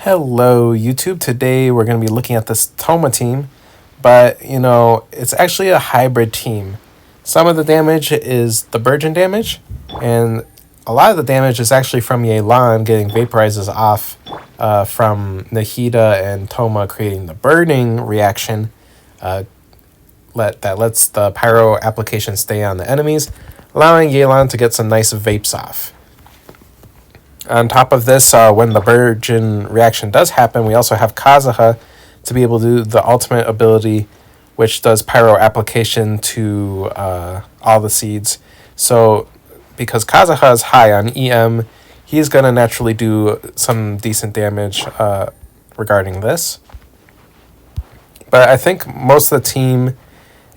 Hello YouTube. Today we're going to be looking at this Thoma team, but it's actually a hybrid team. Some of the damage is the Burgeon damage, and a lot of the damage is actually from Yelan getting vaporizes off from Nahida and Thoma creating the burning reaction that lets the pyro application stay on the enemies, allowing Yelan to get some nice vapes off. On top of this, when the Burgeon reaction does happen, we also have Kazuha to be able to do the ultimate ability, which does pyro application to all the seeds. So because Kazuha is high on EM, he's going to naturally do some decent damage regarding this. But I think most of the team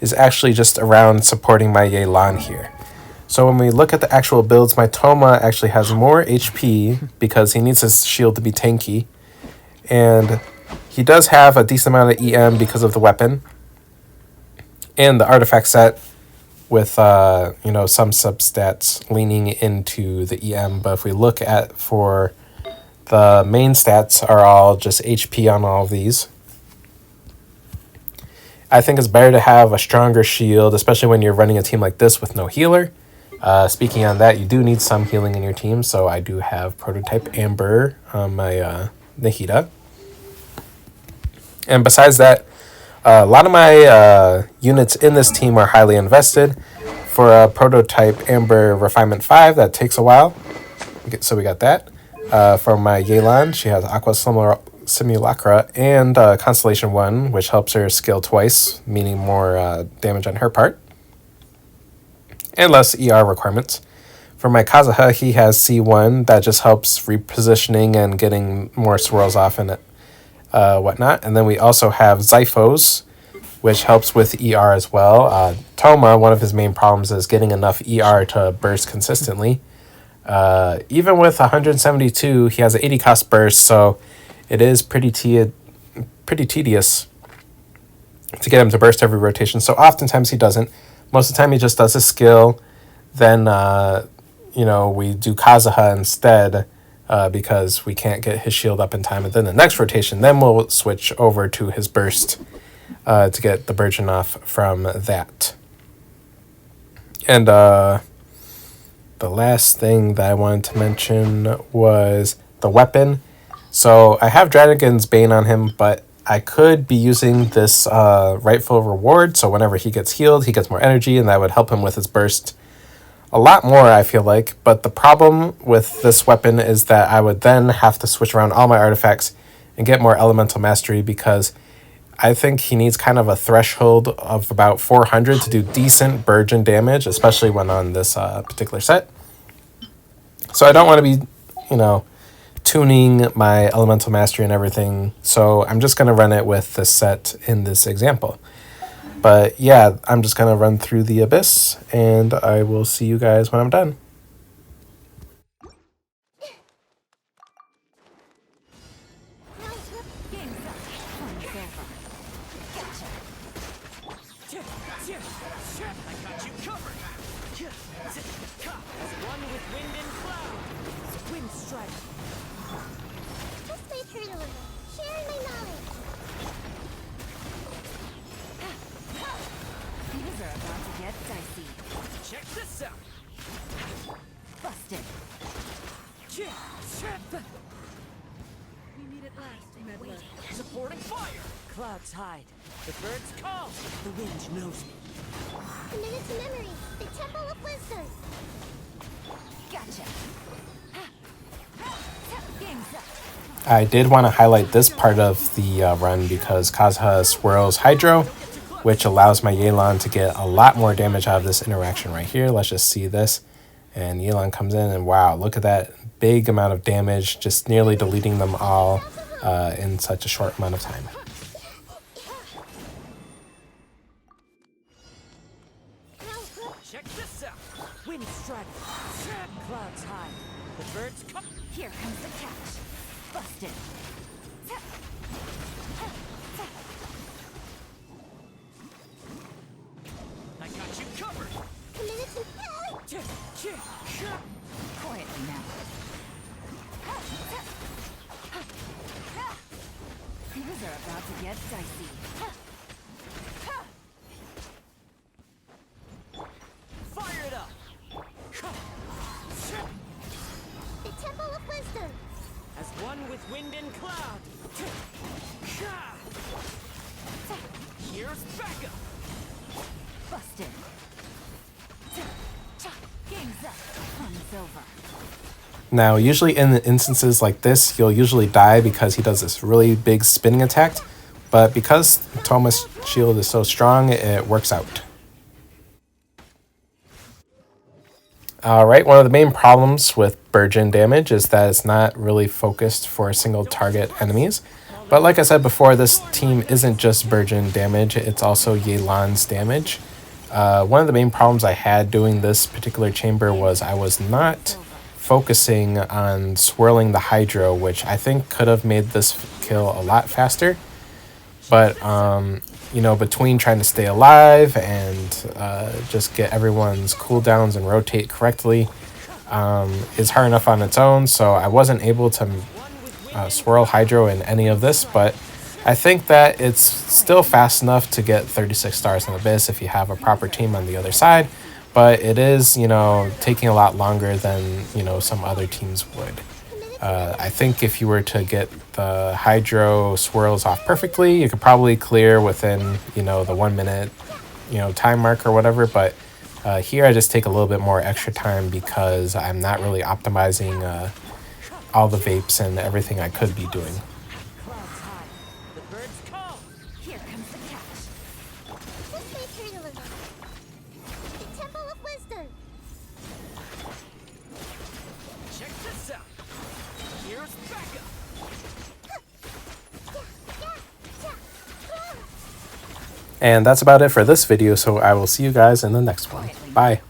is actually just around supporting my Yelan here. So when we look at the actual builds, my Thoma actually has more HP because he needs his shield to be tanky. And he does have a decent amount of EM because of the weapon. And the artifact set with, some substats leaning into the EM. But if we look at for the main stats are all just HP on all of these. I think it's better to have a stronger shield, especially when you're running a team like this with no healer. Speaking on that, you do need some healing in your team, so I do have Prototype Amber on my Nahida. And besides that, a lot of my units in this team are highly invested. For a Prototype Amber Refinement 5, that takes a while, so we got that. For my Yelan, she has Aqua Simulacra and Constellation 1, which helps her scale twice, meaning more damage on her part. And less ER requirements. For my Kazuha, he has C1 that just helps repositioning and getting more swirls off and whatnot. And then we also have Zyphos, which helps with ER as well. Thoma, one of his main problems is getting enough ER to burst consistently. Even with 172, he has an 80 cost burst, so it is pretty tedious to get him to burst every rotation. So oftentimes he doesn't. Most of the time he just does his skill, then, we do Kazuha instead because we can't get his shield up in time. And then the next rotation, then we'll switch over to his burst to get the Burgeon off from that. And the last thing that I wanted to mention was the weapon. So I have Dragon's Bane on him, but I could be using this rightful reward, so whenever he gets healed, he gets more energy, and that would help him with his burst a lot more, I feel like. But the problem with this weapon is that I would then have to switch around all my artifacts and get more elemental mastery, because I think he needs kind of a threshold of about 400 to do decent Burgeon damage, especially when on this particular set. So I don't want to be, tuning my elemental mastery and everything, so I'm just going to run it with the set in this example. But yeah, I'm just going to run through the abyss, and I will see you guys when I'm done. Check this out. Busted. We need it last, Medler. Supporting fire. Clouds hide. The birds call. The wind knows me. Committed to memory. The Temple of Wisdom. Gotcha. I did want to highlight this part of the run because Kazuha swirls Hydro, which allows my Yelan to get a lot more damage out of this interaction right here. Let's just see this. And Yelan comes in, and wow, look at that big amount of damage, just nearly deleting them all in such a short amount of time. Check this out. Wind strider. Clouds high. The birds come. Here comes the catch. Busted. I got you covered. Committed to... Quietly now. are about to get dicey. Fire it up! The Temple of Wisdom. As one with wind and cloud. Here's backup. Busted. Game's up. Fun's over. Now, usually in instances like this, you'll usually die because he does this really big spinning attack. But because Thoma's shield is so strong, it works out. Alright, one of the main problems with Burgeon damage is that it's not really focused for single target enemies. But like I said before, this team isn't just Burgeon damage, it's also Yelan's damage. One of the main problems I had doing this particular chamber was I was not focusing on swirling the Hydro, which I think could have made this kill a lot faster. But, you know, between trying to stay alive and just get everyone's cooldowns and rotate correctly is hard enough on its own. So I wasn't able to swirl Hydro in any of this, but I think that it's still fast enough to get 36 stars in Abyss if you have a proper team on the other side. But it is, you know, taking a lot longer than, you know, some other teams would. I think if you were to get the Hydro swirls off perfectly, you could probably clear within, you know, the 1 minute, you know, time mark or whatever. But here I just take a little bit more extra time because I'm not really optimizing all the vapes and everything I could be doing. Clouds high. The birds call. Here comes the catch. This way, Turtle. The Temple of Wisdom. Check this out. Here's backup. And that's about it for this video, so I will see you guys in the next one. Bye.